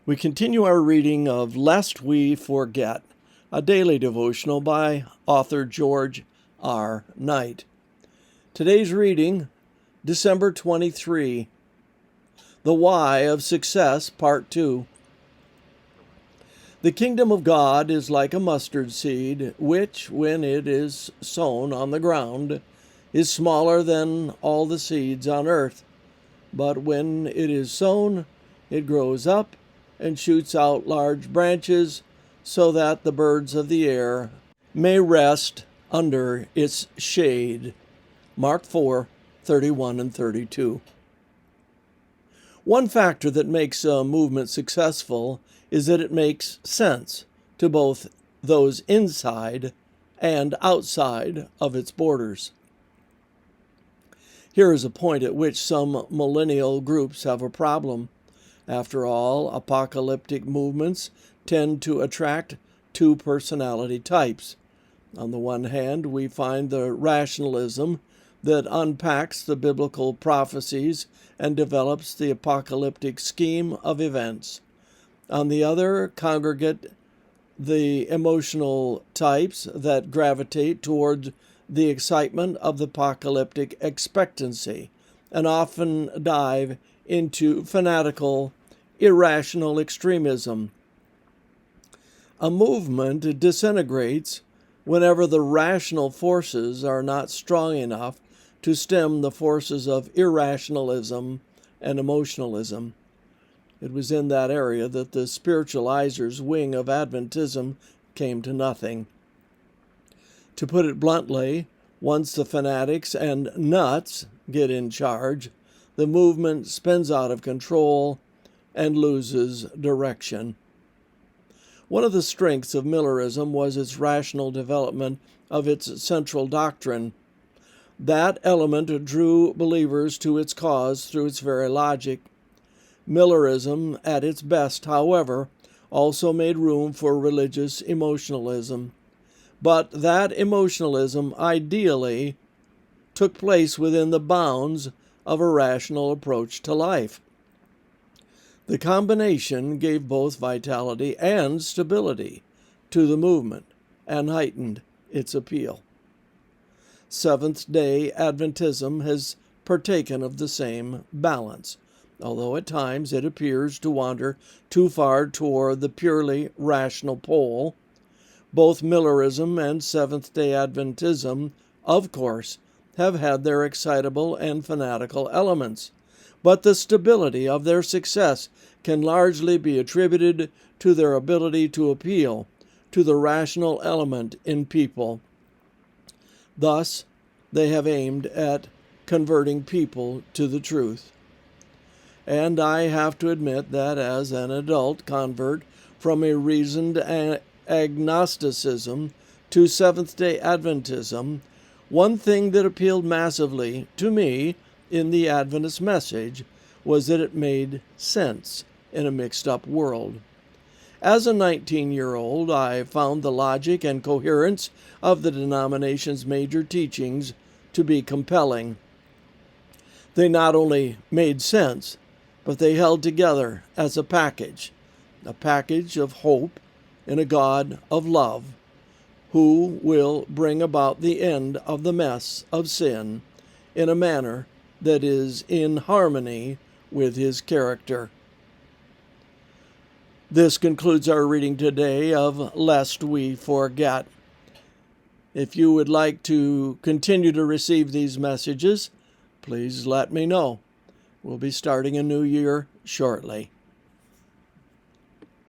We continue our reading of Lest We Forget, a daily devotional by author George R. Knight. Today's reading, December 23, The Why of Success, Part 2. The kingdom of God is like a mustard seed, which, when it is sown on the ground, is smaller than all the seeds on earth. But when it is sown, it grows up and shoots out large branches so that the birds of the air may rest under its shade. Mark 4:31 and 32. One factor that makes a movement successful is that it makes sense to both those inside and outside of its borders. Here is a point at which some millennial groups have a problem. After all, apocalyptic movements tend to attract two personality types. On the one hand, we find the rationalism that unpacks the biblical prophecies and develops the apocalyptic scheme of events. On the other, congregate the emotional types that gravitate toward the excitement of the apocalyptic expectancy and often dive into fanatical, irrational extremism. A movement disintegrates whenever the rational forces are not strong enough to stem the forces of irrationalism and emotionalism. It was in that area that the spiritualizers' wing of Adventism came to nothing. To put it bluntly, once the fanatics and nuts get in charge, the movement spins out of control and loses direction. One of the strengths of Millerism was its rational development of its central doctrine. That element drew believers to its cause through its very logic. Millerism, at its best, however, also made room for religious emotionalism. But that emotionalism ideally took place within the bounds of a rational approach to life. The combination gave both vitality and stability to the movement and heightened its appeal. Seventh-day Adventism has partaken of the same balance, although at times it appears to wander too far toward the purely rational pole. Both Millerism and Seventh-day Adventism, of course, have had their excitable and fanatical elements, but the stability of their success can largely be attributed to their ability to appeal to the rational element in people. Thus, they have aimed at converting people to the truth. And I have to admit that as an adult convert from a reasoned agnosticism to Seventh-day Adventism, one thing that appealed massively to me in the Adventist message was that it made sense in a mixed-up world. As a 19-year-old, I found the logic and coherence of the denomination's major teachings to be compelling. They not only made sense, but they held together as a package of hope in a God of love, who will bring about the end of the mess of sin in a manner that is in harmony with his character. This concludes our reading today of Lest We Forget. If you would like to continue to receive these messages, please let me know. We'll be starting a new year shortly.